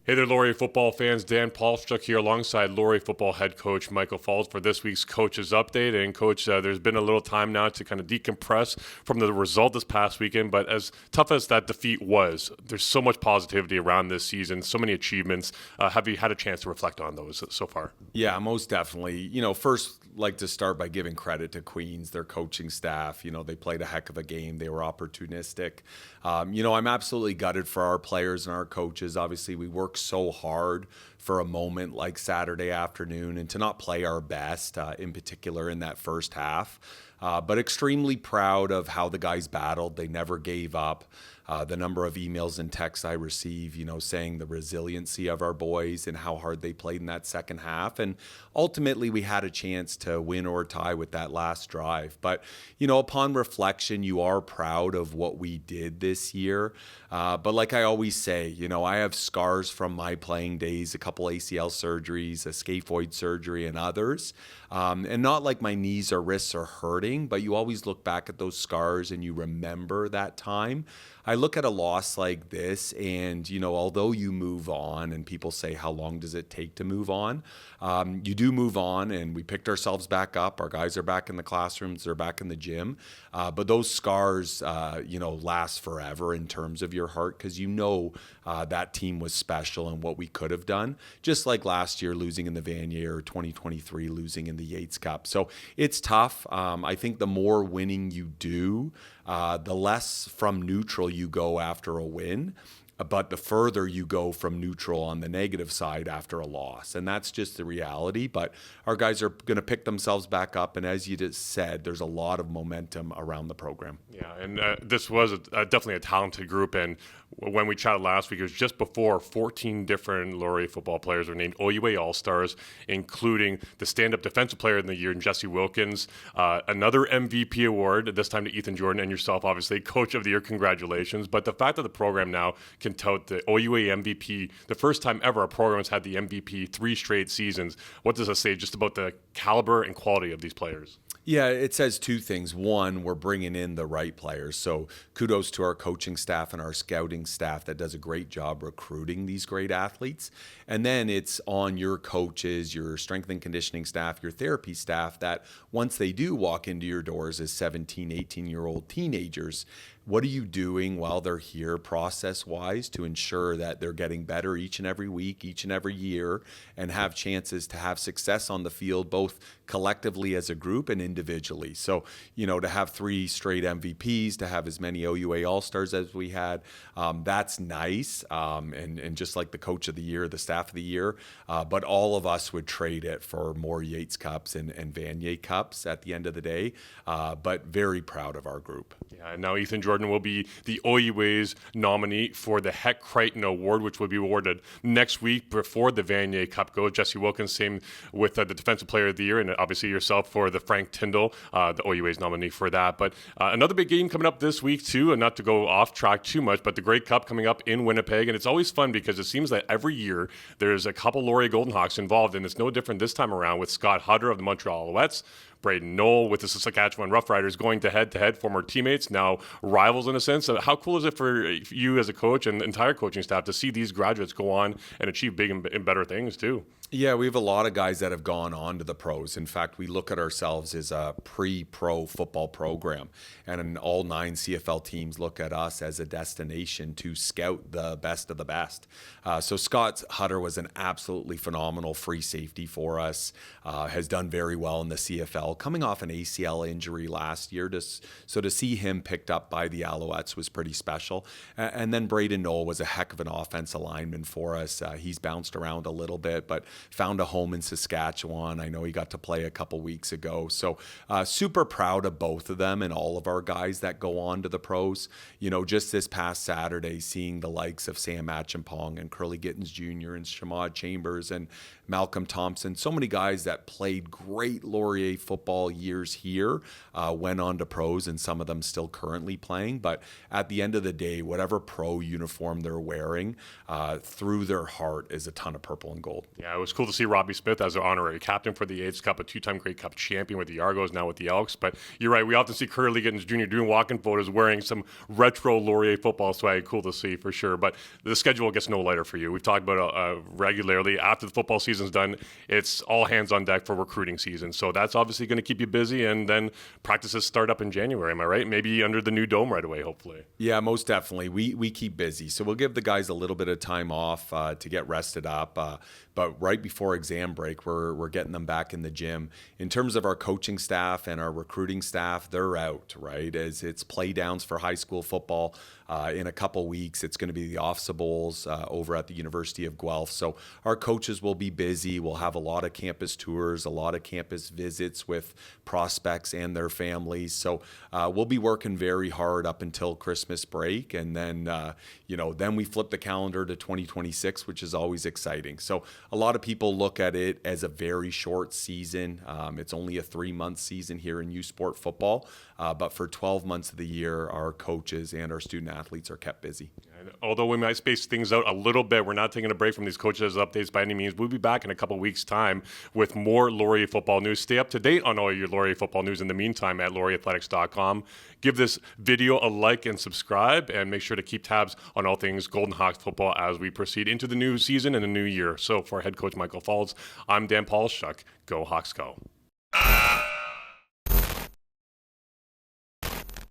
Hey there, Laurier Football fans. Dan Polischuk here alongside Laurier Football head coach Michael Faulds for this week's Coach's Update. And Coach, there's been a little time now to kind of decompress from the result this past weekend. But as tough as that defeat was, there's so much positivity around this season, so many achievements. Have you had a chance to reflect on those so far? Yeah, most definitely. First, like to start by giving credit to Queens, their coaching staff. They played a heck of a game. They were opportunistic. I'm absolutely gutted for our players and our coaches. Obviously, we work so hard for a moment like Saturday afternoon and to not play our best, in particular in that first half. But extremely proud of how the guys battled. They never gave up. The number of emails and texts I receive, saying the resiliency of our boys and how hard they played in that second half. And ultimately, we had a chance to win or tie with that last drive. But, upon reflection, you are proud of what we did this year. But like I always say, I have scars from my playing days, a couple ACL surgeries, a scaphoid surgery, and others. And not like my knees or wrists are hurting, but you always look back at those scars and you remember that time. I look at a loss like this and, although you move on and people say, how long does it take to move on? You do move on, and we picked ourselves back up. Our guys are back in the classrooms. They're back in the gym. But those scars, last forever in terms of your heart because that team was special and what we could have done. Just like last year losing in the Vanier or 2023 losing in the Yates Cup. So it's tough. I think the more winning you do, the less from neutral you go after a win, but the further you go from neutral on the negative side after a loss. And that's just the reality. But our guys are going to pick themselves back up. And as you just said, there's a lot of momentum around the program. Yeah, and this was definitely a talented group. And when we chatted last week, it was just before 14 different Laurier football players were named OUA All-Stars, including the stand-up defensive player of the year, Jesse Wilkins, another MVP award, this time to Ethan Jordan, and yourself, obviously, Coach of the Year. Congratulations. But the fact that the program now can tout the OUA MVP, the first time ever a program has had the MVP 3 straight seasons, what does it say just about the caliber and quality of these players? Yeah, it says two things. One, we're bringing in the right players. So kudos to our coaching staff and our scouting staff that does a great job recruiting these great athletes. And then it's on your coaches, your strength and conditioning staff, your therapy staff that once they do walk into your doors as 17, 18-year-old teenagers, what are you doing while they're here process-wise to ensure that they're getting better each and every week, each and every year, and have chances to have success on the field, both collectively as a group and individually? So, to have 3 straight MVPs, to have as many OUA All-Stars as we had, that's nice. And just like the Coach of the Year, the Staff of the Year, but all of us would trade it for more Yates Cups and Vanier Cups at the end of the day. But very proud of our group. Yeah, and now Ethan Jordan will be the OUA's nominee for the Heck Crichton Award, which will be awarded next week before the Vanier Cup goes. Jesse Wilkins, same with the Defensive Player of the Year, and obviously yourself for the Frank Tyndall, the OUA's nominee for that. But another big game coming up this week, too, and not to go off track too much, but the Grey Cup coming up in Winnipeg. And it's always fun because it seems that every year there's a couple Laurier Golden Hawks involved, and it's no different this time around with Scott Hutter of the Montreal Alouettes, Braden Knoll with the Saskatchewan Roughriders going to head-to-head, former teammates, now rivals in a sense. How cool is it for you as a coach and the entire coaching staff to see these graduates go on and achieve big and better things too? Yeah, we have a lot of guys that have gone on to the pros. In fact, we look at ourselves as a pre-pro football program, and all 9 CFL teams look at us as a destination to scout the best of the best. So Scott Hutter was an absolutely phenomenal free safety for us, has done very well in the CFL, coming off an ACL injury last year. So to see him picked up by the Alouettes was pretty special. And then Braden Knoll was a heck of an offensive lineman for us. He's bounced around a little bit, but found a home in Saskatchewan. I know he got to play a couple weeks ago. So super proud of both of them and all of our guys that go on to the pros. Just this past Saturday, seeing the likes of Sam Acheampong and Curly Gittins Jr. and Shamad Chambers and Malcolm Thompson, so many guys that played great Laurier football football years here went on to pros, and some of them still currently playing. But at the end of the day, whatever pro uniform they're wearing, through their heart is a ton of purple and gold. Yeah, it was cool to see Robbie Smith as our honorary captain for the Yates Cup, a two-time Grey Cup champion with the Argos, now with the Elks. But you're right, we often see Curly Gittins Jr. doing walk-in photos wearing some retro Laurier football swag. Cool to see for sure. But the schedule gets no lighter for you. We've talked about it regularly. After the football season's done, it's all hands on deck for recruiting season. So that's obviously going to keep you busy, and then practices start up in January. Am I right? Maybe under the new dome right away, hopefully. Yeah, most definitely. We keep busy. So we'll give the guys a little bit of time off to get rested up. But right before exam break, we're getting them back in the gym. In terms of our coaching staff and our recruiting staff, they're out, right? As it's play downs for high school football. In a couple weeks, it's going to be the OFSA Bowls over at the University of Guelph. So our coaches will be busy. We'll have a lot of campus tours, a lot of campus visits with prospects and their families. So we'll be working very hard up until Christmas break. And then, then we flip the calendar to 2026, which is always exciting. So a lot of people look at it as a very short season. It's only a 3-month season here in U Sport football. But for 12 months of the year, our coaches and our student athletes are kept busy. And although we might space things out a little bit, we're not taking a break from these coaches updates by any means. We'll be back in a couple weeks' time with more Laurier football news. Stay up to date on all your Laurier football news in the meantime at laurierathletics.com. Give this video a like and subscribe, and make sure to keep tabs on all things Golden Hawks football as we proceed into the new season and the new year. So for head coach Michael Faulds, I'm Dan Polischuk. Go Hawks, go.